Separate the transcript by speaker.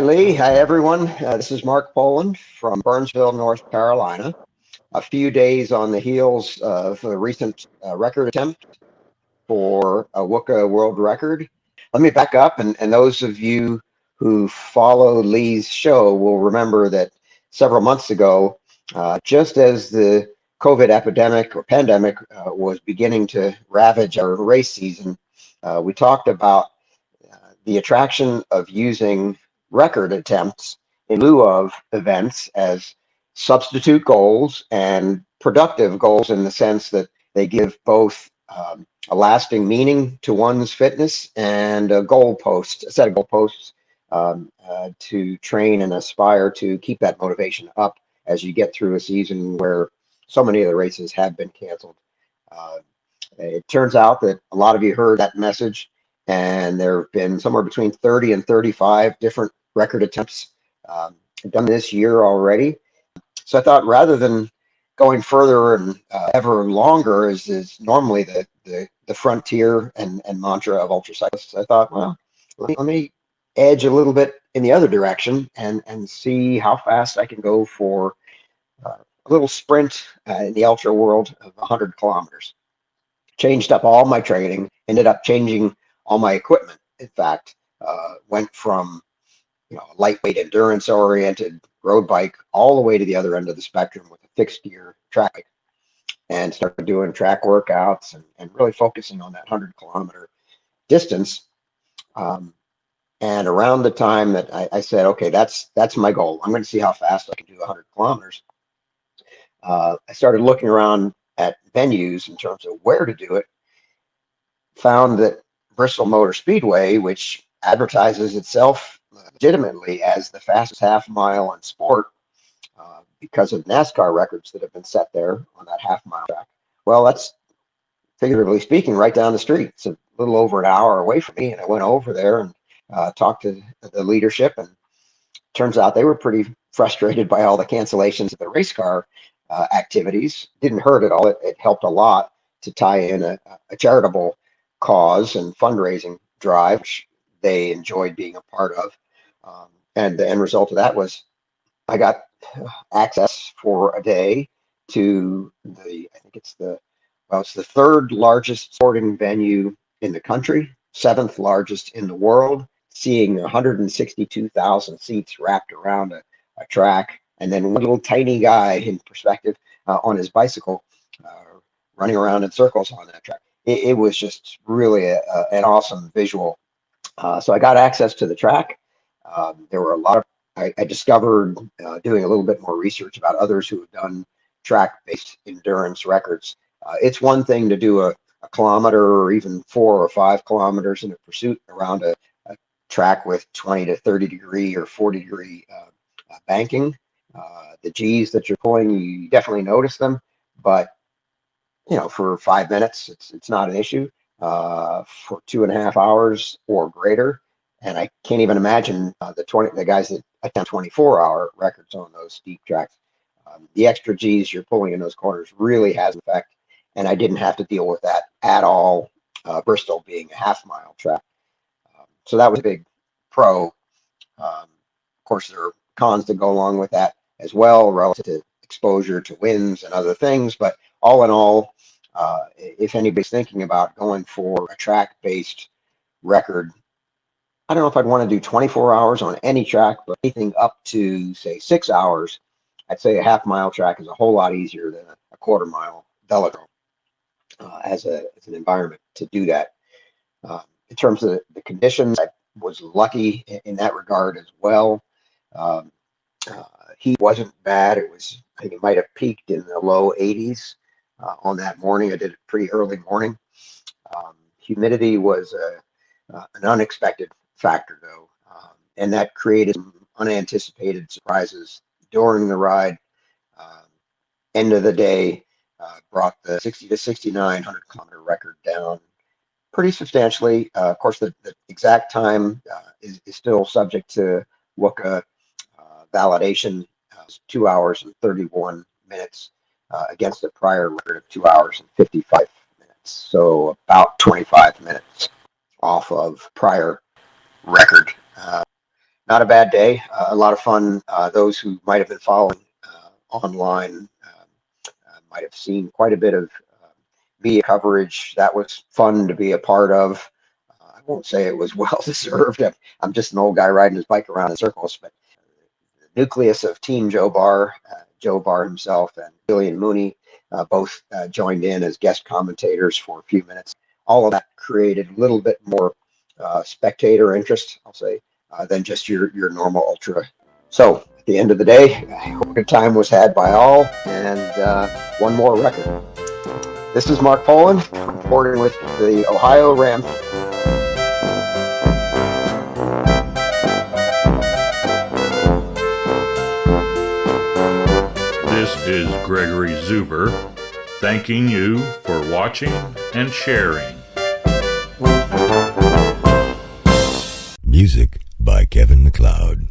Speaker 1: Hi, Lee. Hi, everyone. This is Mark Poland from Burnsville, North Carolina. A few days on the heels of a recent record attempt for a WUCA world record. Let me back up, and those of you who follow Lee's show will remember that several months ago, just as the COVID epidemic or pandemic was beginning to ravage our race season, we talked about the attraction of using record attempts in lieu of events as substitute goals and productive goals in the sense that they give both a lasting meaning to one's fitness and a set of goalposts to train and aspire to keep that motivation up as you get through a season where so many of the races have been canceled. Uh, it turns out that a lot of you heard that message, and there have been somewhere between 30 and 35 different record attempts done this year already. So I thought rather than going further and ever longer is normally the frontier and mantra of ultracyclists, I thought, well, let me edge a little bit in the other direction and see how fast I can go for a little sprint in the ultra world of 100 kilometers. Changed up all my training, ended up changing all my equipment. In fact, went from a lightweight endurance oriented road bike all the way to the other end of the spectrum with a fixed gear track bike, and started doing track workouts and really focusing on that 100-kilometer distance. Um, and around the time that I said, okay, that's my goal. I'm going to see how fast I can do 100 kilometers. I started looking around at venues in terms of where to do it. Found that Bristol Motor Speedway, which advertises itself legitimately as the fastest half mile in sport because of NASCAR records that have been set there on that half mile track. Well, that's figuratively speaking right down the street. It's a little over an hour away from me, and I went over there and talked to the leadership, and turns out they were pretty frustrated by all the cancellations of the race car activities. Didn't hurt at all. It helped a lot to tie in a charitable cause and fundraising drive, which they enjoyed being a part of. And the end result of that was I got access for a day to I think it's the third largest sporting venue in the country, seventh largest in the world, seeing 162,000 seats wrapped around a track, and then one little tiny guy in perspective on his bicycle running around in circles on that track. It was just really an awesome visual. So I got access to the track. There were a lot of, I discovered doing a little bit more research about others who have done track-based endurance records. It's one thing to do a kilometer or even 4 or 5 kilometers in a pursuit around a track with 20 to 30 degree or 40 degree banking. The G's that you're pulling, you definitely notice them, but for 5 minutes, it's not an issue. For 2.5 hours or greater, and I can't even imagine the guys that attempt 24-hour records on those steep tracks. The extra G's you're pulling in those corners really has an effect, and I didn't have to deal with that at all. Bristol being a half-mile track, so that was a big pro. Of course, there are cons that go along with that as well, relative to exposure to winds and other things. But all in all, if anybody's thinking about going for a track-based record, I don't know if I'd want to do 24 hours on any track, but anything up to, say, 6 hours, I'd say a half-mile track is a whole lot easier than a quarter-mile velodrome as an environment to do that. In terms of the conditions, I was lucky in that regard as well. Um, Heat wasn't bad. I think it might have peaked in the low 80s on that morning. I did it pretty early morning. Humidity was an unexpected factor, though, and that created some unanticipated surprises during the ride. Um, End of the day, brought the 60 to 6900 kilometer record down pretty substantially. Of course, the exact time is still subject to WUCA validation. 2 hours and 31 minutes against a prior record of 2 hours and 55 minutes. So about 25 minutes off of prior record. not a bad day. A lot of fun. Those who might have been following online might have seen quite a bit of media coverage. That was fun to be a part of. I won't say it was well deserved. I'm just an old guy riding his bike around in circles, but the nucleus of Team Joe Barr himself and Billy and Mooney both joined in as guest commentators for a few minutes. All of that created a little bit more spectator interest, I'll say, than just your normal ultra. So at the end of the day, I hope a good time was had by all, and one more record. This is Mark Poland reporting with the Ohio Ram.
Speaker 2: This is Gregory Zuber, thanking you for watching and sharing.
Speaker 3: Music by Kevin MacLeod.